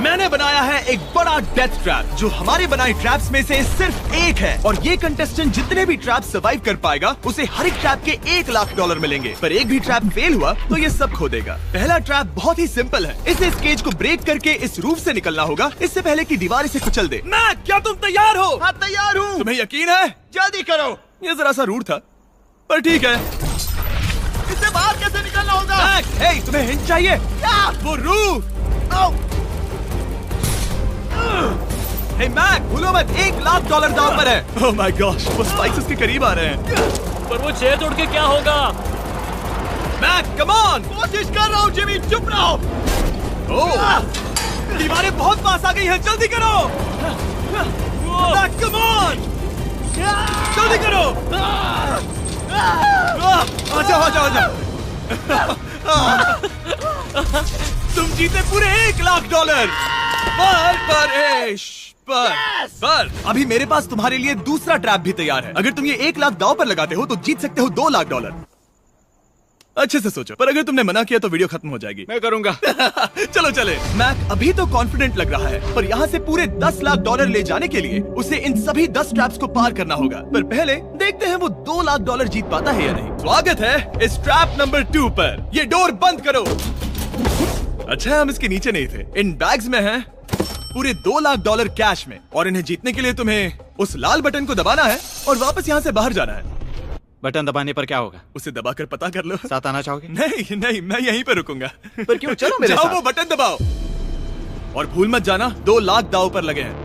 मैंने बनाया है एक बड़ा डेथ ट्रैप जो हमारे बनाए ट्रैप्स में से सिर्फ एक है, और ये कंटेस्टेंट जितने भी ट्रैप सर्वाइव कर पाएगा उसे हर एक ट्रैप के $1 लाख मिलेंगे। पर एक भी ट्रैप फेल हुआ तो ये सब खो देगा। पहला ट्रैप बहुत ही सिंपल है, इसे इस केज को ब्रेक करके इस रूफ से निकलना होगा, इससे पहले कि दीवार इसे कुचल दे। मैक, क्या तुम तैयार हो? हाँ, तैयार हूँ। तुम्हें यकीन है? जल्दी करो। ये जरा सा रूड था, पर ठीक है। इससे बाहर कैसे निकलना होगा? मैक, हे, तुम्हें हिंट चाहिए? क्या? वो रूफ। हे मैक, भूलो मत, $1 लाख दांव पर है। ओह माय गॉश, वो स्पाइक्स के करीब आ रहे हैं। पर वो चेयर तोड़ के क्या होगा? Mac, come on. कोशिश कर रहा हूँ जिमी, चुप रहो। ओह, दीवारें बहुत पास आ गई हैं, जल्दी करो। मैक, कम ऑन, जल्दी करो। आ जाओ। तुम जीते पूरे $1 लाख। पर अभी मेरे पास तुम्हारे लिए दूसरा ट्रैप भी तैयार है। अगर तुम ये $1 लाख दांव पर लगाते हो तो जीत सकते हो $2 लाख। अच्छे से सोचो, पर अगर तुमने मना किया तो वीडियो खत्म हो जाएगी। मैं करूंगा। चलो चले। मैक अभी तो कॉन्फिडेंट लग रहा है, पर यहाँ से पूरे $10 लाख ले जाने के लिए उसे इन सभी 10 ट्रैप्स को पार करना होगा। पर पहले देखते हैं वो $2 लाख जीत पाता है या नहीं। स्वागत है इस ट्रैप नंबर 2 पर। ये डोर बंद करो। अच्छा, हम इसके नीचे नहीं थे। इन बैग्स में है पूरे $2 लाख कैश में, और इन्हें जीतने के लिए तुम्हें उस लाल बटन को दबाना है और वापस यहाँ से बाहर जाना है। बटन दबाने पर क्या होगा? उसे दबाकर पता कर लो। साथ आना चाहोगे? नहीं, मैं यहीं पर रुकूंगा। पर क्यों? चलो मेरे जाओ, साथ। वो बटन दबाओ और भूल मत जाना $2 लाख दांव पर लगे हैं।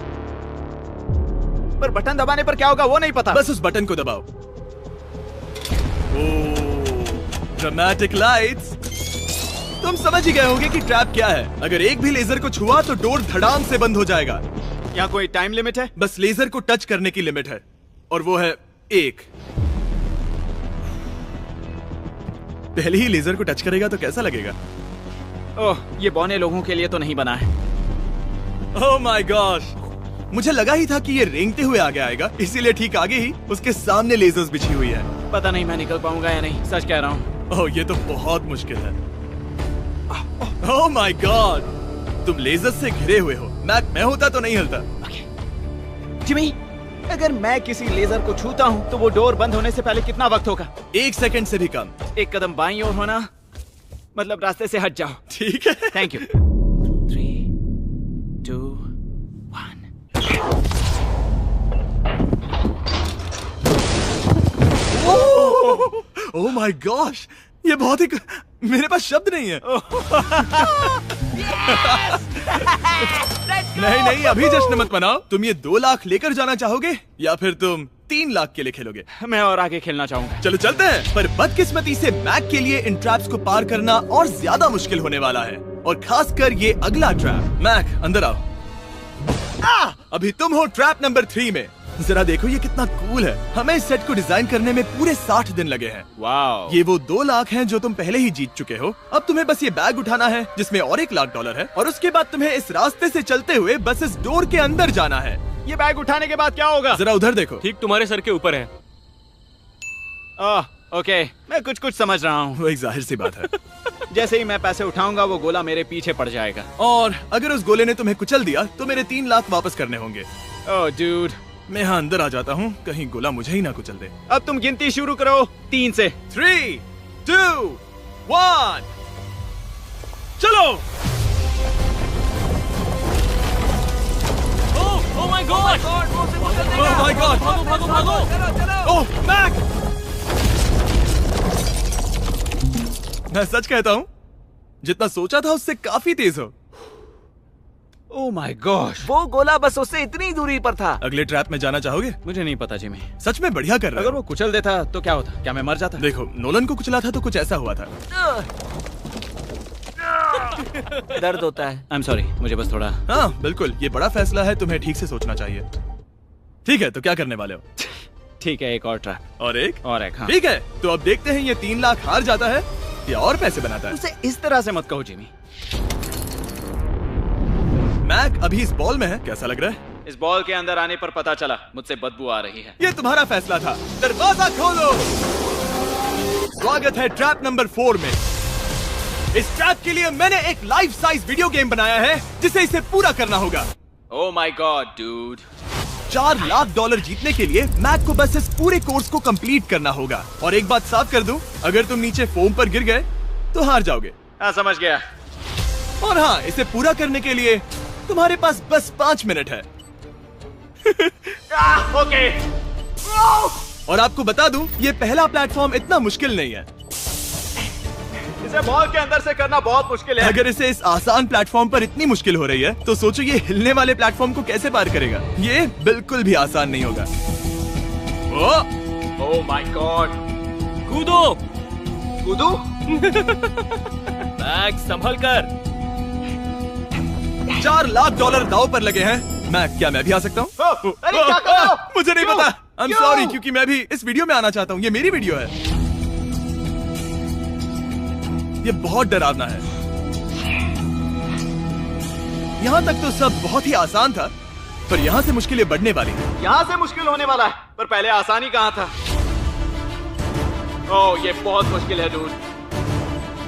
पर बटन दबाने पर क्या होगा वो नहीं पता। बस उस बटन को दबाओ। Dramatic lights. तुम समझ ही गए होंगे कि ट्रैप क्या है। अगर एक भी लेजर को छुआ तो डोर धड़ाम से बंद हो जाएगा। यहाँ कोई टाइम लिमिट है? बस लेजर को टच करने की लिमिट है, और वो है 1। पहले ही लेजर को टच करेगा तो कैसा लगेगा? ओह, ये बौने लोगों के लिए तो नहीं बना है। ओह माय गॉश, मुझे लगा ही था कि ये रेंगते हुए आगे आएगा, इसीलिए ठीक आगे ही उसके सामने लेजर्स बिछी हुई है। पता नहीं मैं निकल पाऊंगा या नहीं, सच कह रहा हूँ। ओह, ये तो बहुत मुश्किल है। ओह माय गॉड, तुम लेजर से घिरे हुए हो। मैक, मैं होता तो नहीं हिलता। जिमी, अगर मैं किसी लेजर को छूता हूँ तो वो डोर बंद होने से पहले कितना वक्त होगा? 1 सेकंड से भी कम। एक कदम बाईं ओर होना, मतलब रास्ते से हट जाओ। ठीक है। Thank you. 3, 2, 1। Oh my gosh, ये बहुत ही मेरे पास शब्द नहीं है। नहीं, अभी जश्न मत मनाओ। तुम ये 2 लाख लेकर जाना चाहोगे या फिर तुम 3 लाख के लिए खेलोगे? मैं और आगे खेलना चाहूंगा। चलो चलते हैं। पर बदकिस्मती से मैक के लिए इन ट्रैप्स को पार करना और ज्यादा मुश्किल होने वाला है, और खासकर ये अगला ट्रैप। मैक, अंदर आओ। अभी तुम हो ट्रैप नंबर 3 में। जरा देखो ये कितना कूल है। हमें इस सेट को डिजाइन करने में पूरे 60 दिन लगे हैं। वाओ। ये वो 2 लाख हैं जो तुम पहले ही जीत चुके हो। अब तुम्हें बस ये बैग उठाना है जिसमें और $1 लाख है, और उसके बाद तुम्हें इस रास्ते से चलते हुए बस इस डोर के अंदर जाना है। ये बैग उठाने के बाद क्या होगा? जरा उधर देखो। ठीक तुम्हारे सर के ऊपर है। ओके, मैं कुछ समझ रहा हूँ। वो एक जाहिर सी बात है। जैसे ही मैं पैसे उठाऊंगा वो गोला मेरे पीछे पड़ जाएगा, और अगर उस गोले ने तुम्हें कुचल दिया तो मेरे 3 लाख वापस करने होंगे। ओह डूड, मैं यहाँ अंदर आ जाता हूँ, कहीं गोला मुझे ही ना कुचल दे। अब तुम गिनती शुरू करो 3 से। 3, 2, 1, चलो। Oh my God! Oh my God! भागो! ओह मैक! मैं सच कहता हूँ, जितना सोचा था उससे काफी तेज हो। ओह माय गॉश, वो गोला बस उससे इतनी दूरी पर था। अगले ट्रैप में जाना चाहोगे? मुझे नहीं पता जिमी। सच में बढ़िया कर रहे अगर हो। वो कुचल देता तो क्या होता? क्या मैं मर जाता? देखो, नोलन को कुचला था तो कुछ ऐसा हुआ था। दर्द होता है। आई एम सॉरी, मुझे बस थोड़ा। हाँ बिल्कुल, ये बड़ा फैसला है, तुम्हें ठीक से सोचना चाहिए। ठीक है, तो क्या करने वाले हो? ठीक है, एक और ट्रैप। और एक? और एक, हाँ। ठीक है, तो अब देखते हैं ये 3 लाख हार जाता है या और पैसे बनाता है। उसे इस तरह से मत कहो जिमी। मैक अभी इस बॉल में है, कैसा लग रहा है? इस बॉल के अंदर आने पर पता चला मुझसे बदबू आ रही है। ये तुम्हारा फैसला था, दरवाजा खोलो। स्वागत है ट्रैप नंबर 4 में। इस ट्रैप के लिए मैंने एक लाइफ साइज वीडियो गेम बनाया है जिसे इसे पूरा करना होगा। Oh my God dude. $4 lakh जीतने के लिए मैक को बस इस पूरे कोर्स को कंप्लीट करना होगा। और एक बात साफ कर दूं, अगर तुम नीचे फोम पर गिर गए तो हार जाओगे। हाँ समझ गया। और हाँ, इसे पूरा करने के लिए तुम्हारे पास बस 5 मिनट है। ओके। और आपको बता दूं, ये पहला प्लेटफॉर्म इतना मुश्किल नहीं है। इसे बॉल के अंदर से करना बहुत मुश्किल है। अगर इसे इस आसान प्लेटफॉर्म पर इतनी मुश्किल हो रही है तो सोचो ये हिलने वाले प्लेटफॉर्म को कैसे पार करेगा। ये बिल्कुल भी आसान नहीं होगा। Oh my God. कूदो। कूदू? मैक संभल कर। $4 लाख दाव पर लगे हैं। क्या मैं भी आ सकता हूँ? अरे क्या कर रहे हो? मुझे नहीं क्यों? पता। आई एम क्यों? सॉरी, क्योंकि मैं भी इस वीडियो में आना चाहता हूँ। ये मेरी वीडियो है। ये बहुत डरावना है। यहाँ तक तो सब बहुत ही आसान था, पर यहाँ से मुश्किलें बढ़ने वाली हैं। यहाँ से मुश्किल होने वाला है, पर पहले आसानी कहाँ था? ओह ये बहुत मुश्किल है डूड।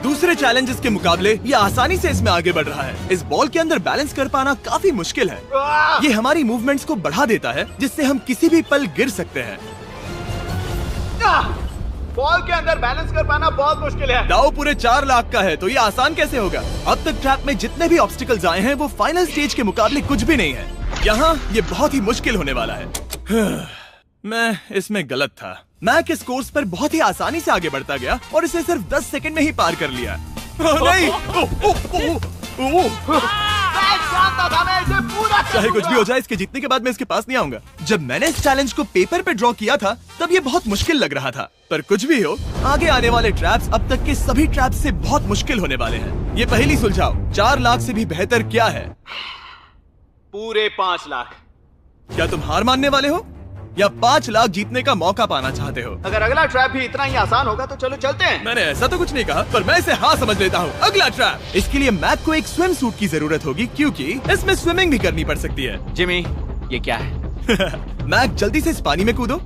दूसरे चैलेंजेस के मुकाबले ये आसानी से इसमें आगे बढ़ रहा है। इस बॉल के अंदर बैलेंस कर पाना काफी मुश्किल है। ये हमारी मूवमेंट्स को बढ़ा देता है, जिससे हम किसी भी पल गिर सकते हैं। बॉल के अंदर बैलेंस कर पाना बहुत मुश्किल है। दाव पूरे 4 लाख का है, तो ये आसान कैसे होगा? अब तक ट्रैप में जितने भी ऑब्स्टिकल्स आए हैं वो फाइनल स्टेज के मुकाबले कुछ भी नहीं है। यहाँ ये बहुत ही मुश्किल होने वाला है। मैं इसमें गलत था। मैक इस कोर्स पर बहुत ही आसानी से आगे बढ़ता गया और इसे सिर्फ 10 सेकंड में ही पार कर लिया। नहीं! चाहे कुछ भी हो जाए, इसके जीतने के बाद मैं इसके पास नहीं आऊंगा। जब मैंने इस चैलेंज को पेपर पे ड्रॉ किया था तब ये बहुत मुश्किल लग रहा था, पर कुछ भी हो, आगे आने वाले ट्रैप्स अब तक के सभी ट्रैप्स से बहुत मुश्किल होने वाले हैं। ये पहली सुलझाओ, 4 लाख से भी बेहतर क्या है? पूरे 5 लाख। क्या तुम हार मानने वाले हो या 5 लाख जीतने का मौका पाना चाहते हो? अगर अगला ट्रैप भी इतना ही आसान होगा तो चलो चलते हैं। मैंने ऐसा तो कुछ नहीं कहा, पर मैं इसे हाँ समझ लेता हूँ। अगला ट्रैप। इसके लिए मैक को एक स्विम सूट की जरूरत होगी, क्योंकि इसमें स्विमिंग भी करनी पड़ सकती है। जिमी ये क्या है? मैक जल्दी से इस पानी में कूदो।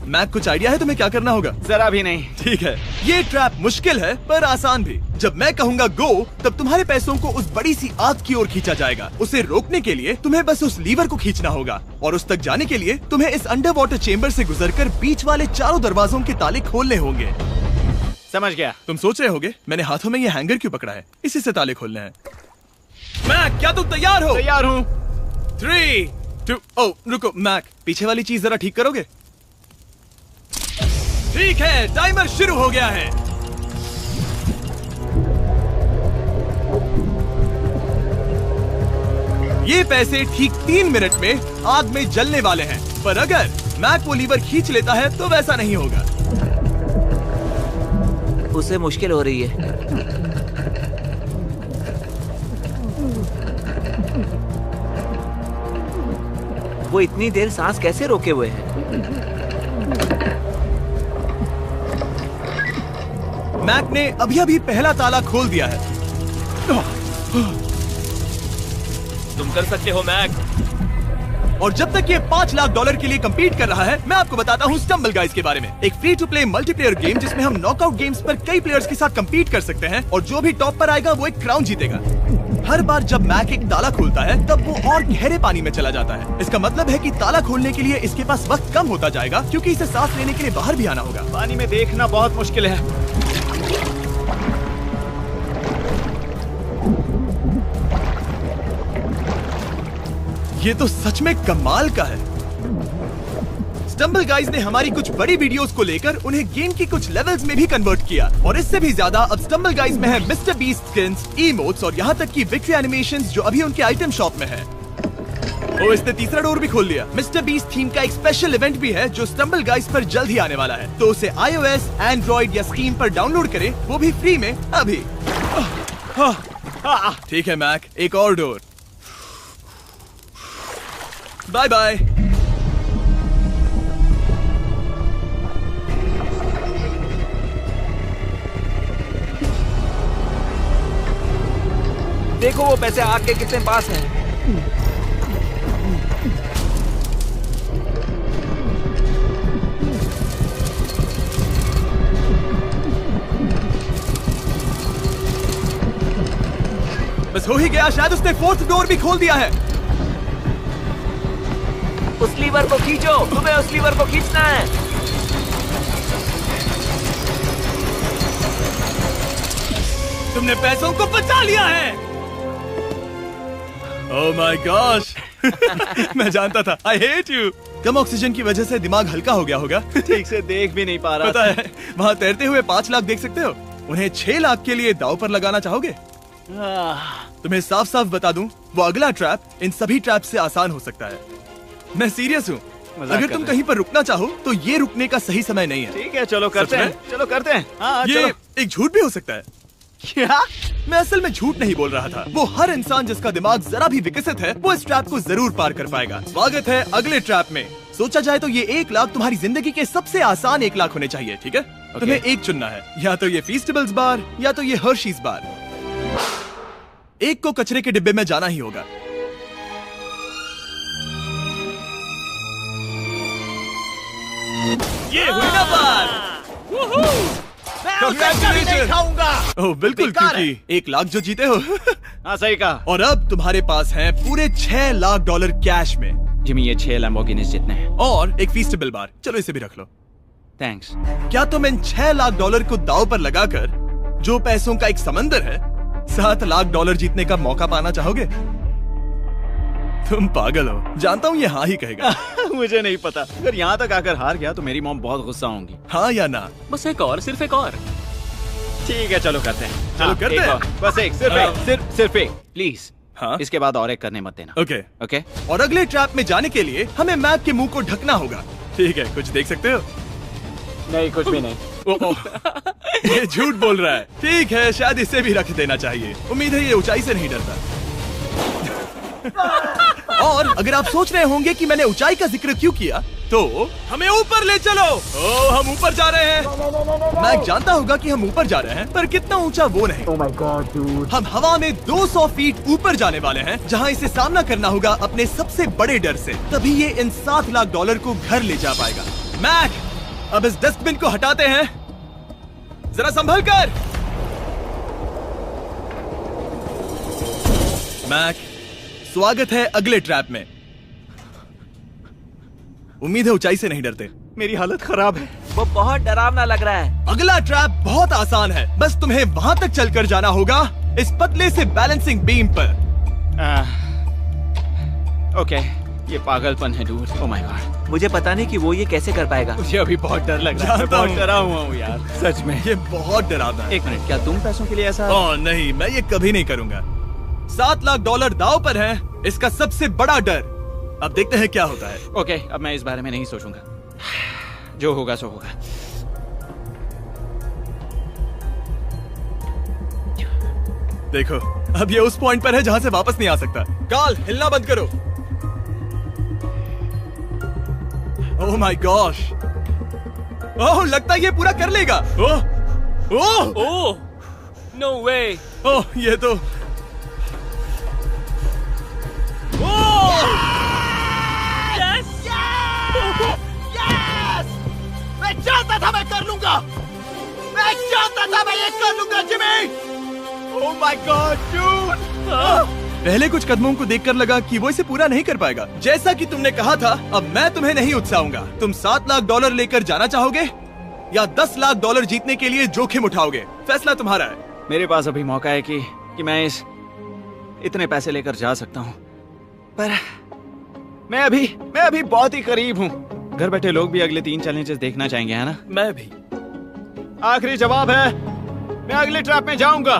मैक कुछ आइडिया है तुम्हें क्या करना होगा? जरा भी नहीं। ठीक है, ये ट्रैप मुश्किल है पर आसान भी। जब मैं कहूँगा गो, तब तुम्हारे पैसों को उस बड़ी सी आग की ओर खींचा जाएगा। उसे रोकने के लिए तुम्हें बस उस लीवर को खींचना होगा, और उस तक जाने के लिए तुम्हें इस अंडर वाटर चेम्बर से गुजरकर बीच वाले चारों दरवाजों के ताले खोलने होंगे। समझ गया। तुम सोच रहे होगे मैंने हाथों में ये हैंगर क्यों पकड़ा है? इसी से ताले खोलने हैं। मैक क्या तुम तैयार हो? तैयार हूँ। 3, 2, ओ रुको मैक, पीछे वाली चीज जरा ठीक करोगे? ठीक है, टाइमर शुरू हो गया है। ये पैसे ठीक 3 मिनट में आग में जलने वाले हैं, पर अगर मैक वो लीवर खींच लेता है तो वैसा नहीं होगा। उसे मुश्किल हो रही है। वो इतनी देर सांस कैसे रोके हुए हैं? मैक ने अभी पहला ताला खोल दिया है। तुम कर सकते हो मैक। और जब तक ये $5 लाख के लिए compete कर रहा है, मैं आपको बताता हूँ स्टम्बल गाइज के बारे में। एक free to play multiplayer game जिसमें हम नॉकआउट गेम्स पर कई प्लेयर्स के साथ compete कर सकते हैं, और जो भी टॉप पर आएगा वो एक क्राउन जीतेगा। हर बार जब मैक एक ताला खोलता है तब वो और गहरे पानी में चला जाता है। इसका मतलब है कि ताला खोलने के लिए इसके पास वक्त कम होता जाएगा, क्योंकि इसे सांस लेने के लिए बाहर भी आना होगा। पानी में देखना बहुत मुश्किल है। ये तो सच में कमाल का है। स्टम्बल गाइज ने हमारी कुछ बड़ी वीडियोस को लेकर उन्हें गेम की कुछ लेवल्स में भी कन्वर्ट किया, और इससे भी ज्यादा अब स्टम्बल गाइज में है मिस्टर बीस्ट स्किन्स, इमोट्स और यहाँ तक की विक्ट्री एनिमेशंस जो अभी उनके आइटम शॉप में है। ओ, इसने तीसरा डोर भी खोल लिया। मिस्टर बीस्ट थीम का एक स्पेशल इवेंट भी है जो स्टम्बल गाइज पर जल्द ही आने वाला है, तो उसे iOS, Android या Steam पर डाउनलोड करें, वो भी फ्री में अभी। ठीक है मैक, एक और डोर। Bye bye. देखो वो पैसे आग के कितने पास हैं। बस हो ही गया, शायद उसने फोर्थ डोर भी खोल दिया है। उस लीवर को खींचो, तुम्हें उस लीवर को खींचना है। तुमने पैसों को बचा लिया है। ओह माय गॉश। मैं जानता था। I hate you. Come oxygen की वजह से दिमाग हल्का हो गया होगा। ठीक से देख भी नहीं पा रहा पता है, वहाँ तैरते हुए 5 लाख देख सकते हो। उन्हें 6 लाख के लिए दांव पर लगाना चाहोगे? तुम्हें साफ साफ बता दूं, वो अगला ट्रैप इन सभी ट्रैप से आसान हो सकता है। मैं सीरियस हूँ। अगर तुम कहीं पर रुकना चाहो तो ये रुकने का सही समय नहीं है। ठीक है, चलो करते सच हैं, में? चलो करते हैं। हाँ, ये चलो। एक झूठ भी हो सकता है। क्या? मैं असल में झूठ नहीं बोल रहा था। वो हर इंसान जिसका दिमाग जरा भी विकसित है, वो इस ट्रैप को जरूर पार कर पाएगा। स्वागत है अगले ट्रैप में। सोचा जाए तो ये 1 लाख तुम्हारी जिंदगी के सबसे आसान 1 लाख होने चाहिए, ठीक है? तुम्हें एक चुनना है, या तो ये फीस्टेबल्स बार या तो ये हर्शीज बार। एक को कचरे के डिब्बे में जाना ही होगा। ये हुई ना बात। नहीं खाऊंगा। ओह बिल्कुल, बेकार है। क्योंकि 1 लाख जो जीते हो। हाँ, सही कहा। और अब तुम्हारे पास है पूरे 6 लाख डॉलर कैश में जिमी, ये 6 लैम्बोर्गिनीज जितने हैं। और एक फीस्टेबल बार। चलो इसे भी रख लो। थैंक्स। क्या तुम इन 6 लाख डॉलर को दांव पर लगाकर, जो पैसों का एक समंदर है, 7 लाख डॉलर जीतने का मौका पाना चाहोगे? तुम पागल हो, जानता हूँ ये हाँ ही कहेगा। मुझे नहीं पता। अगर यहाँ तक आकर हार गया तो मेरी मॉम बहुत गुस्सा होंगी। हाँ या ना? बस एक और, सिर्फ एक और। ठीक है, चलो करते हैं। चलो करते एक हैं। और, बस एक, सिर्फ एक, सिर्फ एक, प्लीज। हाँ? इसके बाद और एक करने मत देना। ओके। ओके? और अगले ट्रैप में जाने के लिए हमें मैक के मुंह को ढकना होगा। ठीक है, कुछ देख सकते हो? नहीं, कुछ भी नहीं। ये झूठ बोल रहा है। ठीक है, शायद इसे भी रख देना चाहिए। उम्मीद है ये ऊंचाई से नहीं डरता। और अगर आप सोच रहे होंगे कि मैंने ऊंचाई का जिक्र क्यों किया, तो हमें ऊपर ले चलो। ओह, हम ऊपर जा रहे हैं। मैं जानता होगा कि हम ऊपर जा रहे हैं, पर कितना ऊंचा वो नहीं। Oh my God, dude. हम हवा में 200 फीट ऊपर जाने वाले हैं, जहां इसे सामना करना होगा अपने सबसे बड़े डर से। तभी ये इन 7 लाख डॉलर को घर ले जा पाएगा। मैक, अब इस डस्टबिन को हटाते हैं। जरा संभल कर। मैक, स्वागत है अगले ट्रैप में। उम्मीद है ऊंचाई से नहीं डरते। मेरी हालत खराब है। वो बहुत डरावना लग रहा है। अगला ट्रैप बहुत आसान है, बस तुम्हें वहां तक चलकर जाना होगा, इस पतले से बैलेंसिंग बीम पर। ओके, ये पागलपन है डूड। ओह माय गॉड, मुझे पता नहीं कि वो ये कैसे कर पाएगा। मुझे अभी बहुत डर लग रहा है। मैं जानता बहुत हूँ। डरा हुआ हूँ यार, सच में। ये बहुत डरावना है। एक मिनट, क्या तुम पैसों के लिए ऐसा? ओह नहीं, मैं ये कभी नहीं करूंगा। 7 लाख डॉलर दांव पर है, इसका सबसे बड़ा डर। अब देखते हैं क्या होता है। ओके, अब मैं इस बारे में नहीं सोचूंगा। जो होगा सो होगा। देखो, अब ये उस पॉइंट पर है जहां से वापस नहीं आ सकता। काल, हिलना बंद करो। ओह माय गॉश। ओह, लगता है ये पूरा कर लेगा। ओह ओह ओह, नो वे। ओह, ये तो मैं चाहता था मैं कर लूंगा। मैं चाहता था मैं ये कर लूंगा Jimmy. Oh my God dude. पहले कुछ कदमों को देखकर लगा कि वो इसे पूरा नहीं कर पाएगा। जैसा कि तुमने कहा था, अब मैं तुम्हें नहीं उकसाऊंगा। तुम 7 लाख डॉलर लेकर जाना चाहोगे या 10 लाख डॉलर जीतने के लिए जोखिम उठाओगे? फैसला तुम्हारा है। मेरे पास अभी मौका है कि मैं इतने पैसे लेकर जा सकता हूँ, पर मैं अभी बहुत ही करीब हूँ। घर बैठे लोग भी अगले 3 चैलेंजेस देखना चाहेंगे, है ना? मैं भी। आखिरी जवाब है, मैं अगले ट्रैप में जाऊंगा।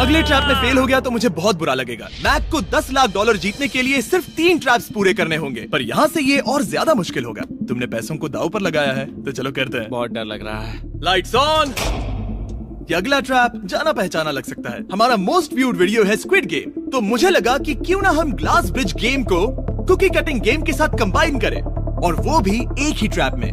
अगले ट्रैप में फेल हो गया तो मुझे बहुत बुरा लगेगा। मैक को 10 लाख डॉलर जीतने के लिए सिर्फ 3 ट्रैप्स पूरे करने होंगे, पर यहाँ से ये और ज्यादा मुश्किल होगा। तुमने पैसों को दांव पर लगाया है, तो चलो करते हैं। बहुत डर लग रहा है। Lights on. ये अगला ट्रैप जाना पहचाना लग सकता है। हमारा मोस्ट व्यूड वीडियो है स्क्विड गेम, तो मुझे लगा कि क्यों ना हम ग्लास ब्रिज गेम को कुकी कटिंग गेम के साथ कंबाइन करें, और वो भी एक ही ट्रैप में।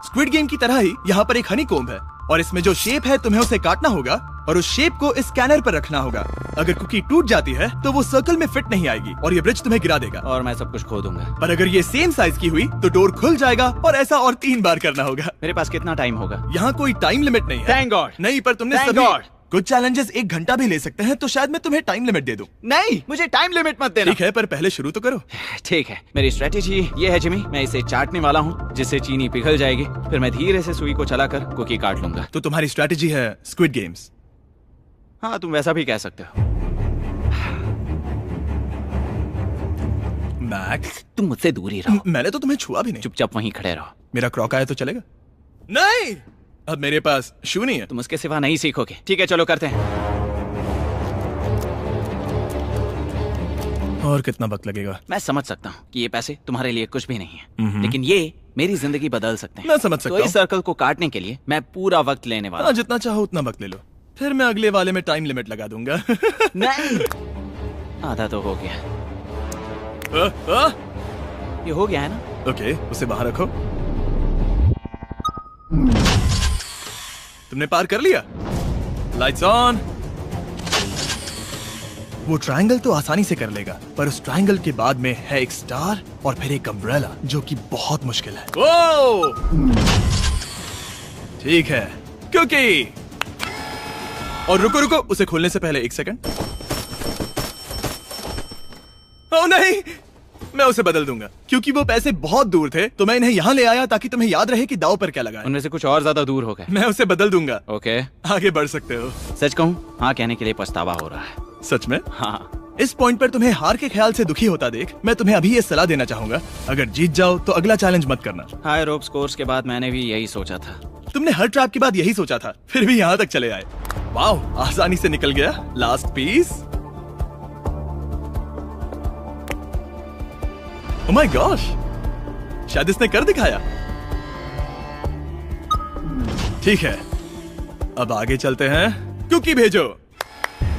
स्क्विड गेम की तरह ही यहाँ पर एक हनीकॉम्ब है, और इसमें जो शेप है तुम्हें उसे काटना होगा और उस शेप को इस स्कैनर पर रखना होगा। अगर कुकी टूट जाती है तो वो सर्कल में फिट नहीं आएगी और ये ब्रिज तुम्हें गिरा देगा। और मैं सब कुछ खो दूंगा। पर अगर ये सेम साइज की हुई तो डोर खुल जाएगा, और ऐसा और 3 बार करना होगा। मेरे पास कितना टाइम होगा? यहाँ कोई टाइम लिमिट नहीं है। Thank God. नहीं, पर तुमने Thank सभी God. कुछ चैलेंजेस 1 घंटा भी ले सकते हैं, तो शायद मैं तुम्हें टाइम लिमिट दे दूं। नहीं, मुझे टाइम लिमिट मत देना। ठीक है, पर पहले शुरू तो करो। ठीक है, मेरी स्ट्रेटेजी ये है जिमी, मैं इसे चाटने वाला हूँ जिससे चीनी पिघल जाएगी, फिर मैं धीरे से सुई को चलाकर कुकी काट लूंगा। तो तुम्हारी स्ट्रेटेजी है स्क्विड गेम्स। हाँ, तुम वैसा भी कह सकते हो। मैक्स, तुम मुझसे दूर ही रहो। मैंने तो तुम्हें छुआ भी नहीं। चुपचाप वहीं खड़े रहो। मेरा क्रॉक आया तो चलेगा? नहीं, अब मेरे पास शू नहीं है। तुम उसके सिवा नहीं सीखोगे। ठीक है, चलो करते हैं। और कितना वक्त लगेगा? मैं समझ सकता हूँ कि ये पैसे तुम्हारे लिए कुछ भी नहीं है, लेकिन ये मेरी जिंदगी बदल सकते हैं। मैं समझ सकता तो इस सर्कल को काटने के लिए मैं पूरा वक्त लेने वाला हूँ। हूँ। जितना चाहो उतना वक्त ले लो, फिर मैं अगले वाले में टाइम लिमिट लगा दूंगा। नहीं, आधा तो हो गया। ये हो गया है ना? ओके, उसे बाहर रखो। तुमने पार कर लिया। Lights on. वो ट्रायंगल तो आसानी से कर लेगा, पर उस ट्रायंगल के बाद में है एक स्टार और फिर एक अम्ब्रेला, जो कि बहुत मुश्किल है। ओ! ठीक है, क्योंकि और रुको रुको, उसे खोलने से पहले 1 सेकंड। ओह नहीं, मैं उसे बदल दूंगा, क्योंकि वो पैसे बहुत दूर थे, तो मैं इन्हें यहाँ ले आया ताकि तुम्हें याद रहे कि दाव पर क्या लगा है। उनमें से कुछ और ज्यादा दूर हो गए। मैं उसे बदल दूंगा। ओके, आगे बढ़ सकते हो। सच कहूँ, हाँ कहने के लिए पछतावा हो रहा है। सच में? हाँ। इस पॉइंट पर तुम्हें हार के ख्याल से दुखी होता देख, मैं तुम्हें अभी ये सलाह देना चाहूंगा, अगर जीत जाओ तो अगला चैलेंज मत करना। हाई रोप्स कोर्स के बाद मैंने भी यही सोचा था। तुमने हर ट्रैप के बाद यही सोचा था, फिर भी यहाँ तक चले आए। वाओ, आसानी से निकल गया। Last piece. Oh my gosh, शायद इसने कर दिखाया। ठीक है, अब आगे चलते हैं। कुकी भेजो।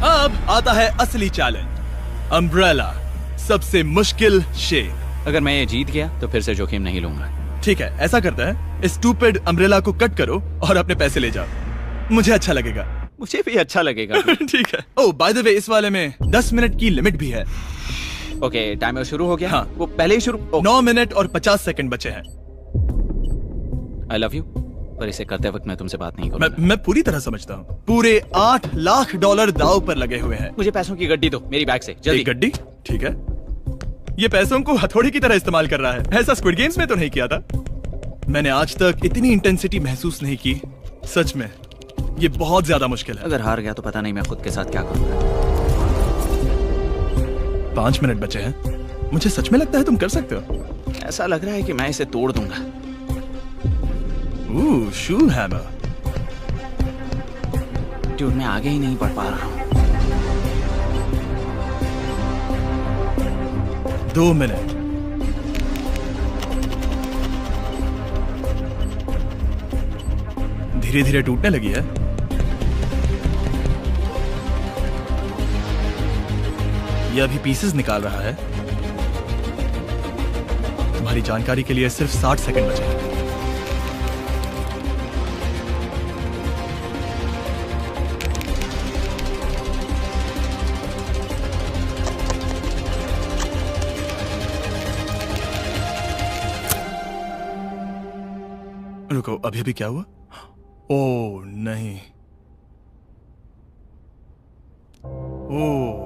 अब आता है असली चैलेंज, अम्ब्रेला, सबसे मुश्किल शेप। अगर मैं ये जीत गया तो फिर से जोखिम नहीं लूंगा। ठीक है, ऐसा करते हैं, इस स्टूपिड अम्ब्रेला को कट करो और अपने पैसे ले जाओ। मुझे अच्छा लगेगा। मुझे भी अच्छा लगेगा। ठीक है। ओह बाय द वे, इस वाले में 10 मिनट की लिमिट भी है। ओके, टाइमर शुरू हो गया। हाँ। वो पहले ही शुरू। 9 मिनट और 50 सेकंड बचे हैं। आई लव यू, पर इसे करते वक्त मैं तुमसे बात नहीं करूंगा। मैं पूरी तरह समझता हूँ। पूरे $8 लाख दाव पर लगे हुए हैं। मुझे पैसों की गड्डी दो मेरी बैग से, जल्दी। एक गड्डी? ठीक है। ये पैसों को हथौड़ी की तरह इस्तेमाल कर रहा है। ऐसा स्क्विड गेम्स में तो नहीं किया था। मैंने आज तक इतनी इंटेंसिटी महसूस नहीं की। सच में ये बहुत ज्यादा मुश्किल है। अगर हार गया तो पता नहीं मैं खुद के साथ क्या करूंगा। 5 मिनट बचे हैं। मुझे सच में लगता है तुम कर सकते हो। ऐसा लग रहा है कि मैं इसे तोड़ दूंगा। शू हैमर। ड्यूड, मैं आगे ही नहीं बढ़ पा रहा हूँ। 2 मिनट। धीरे धीरे टूटने लगी है। यह अभी पीसेस निकाल रहा है। तुम्हारी जानकारी के लिए सिर्फ 60 सेकंड बचे हैं। रुको, अभी अभी क्या हुआ? ओह नहीं। ओह,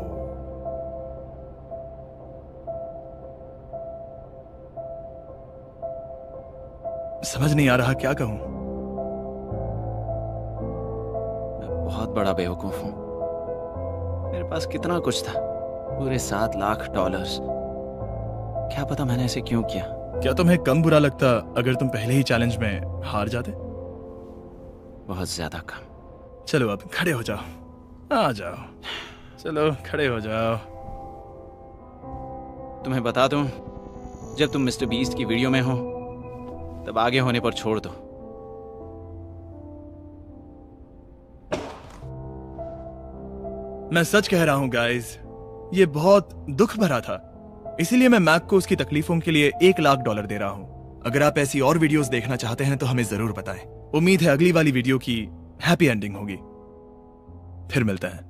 समझ नहीं आ रहा क्या कहूं। मैं बहुत बड़ा बेवकूफ हूं। मेरे पास कितना कुछ था, पूरे $7 लाख। क्या पता मैंने ऐसे क्यों किया। क्या तुम्हें कम बुरा लगता अगर तुम पहले ही चैलेंज में हार जाते? बहुत ज्यादा कम। चलो अब खड़े हो जाओ। आ जाओ, चलो खड़े हो जाओ। तुम्हें बता दूं, जब तुम मिस्टर बीस्ट की वीडियो में हो तब आगे होने पर छोड़ दो। मैं सच कह रहा हूं गाइस, ये बहुत दुख भरा था। इसीलिए मैं मैक को उसकी तकलीफों के लिए $1 लाख दे रहा हूं। अगर आप ऐसी और वीडियोस देखना चाहते हैं तो हमें जरूर बताएं। उम्मीद है अगली वाली वीडियो की हैप्पी एंडिंग होगी। फिर मिलते हैं।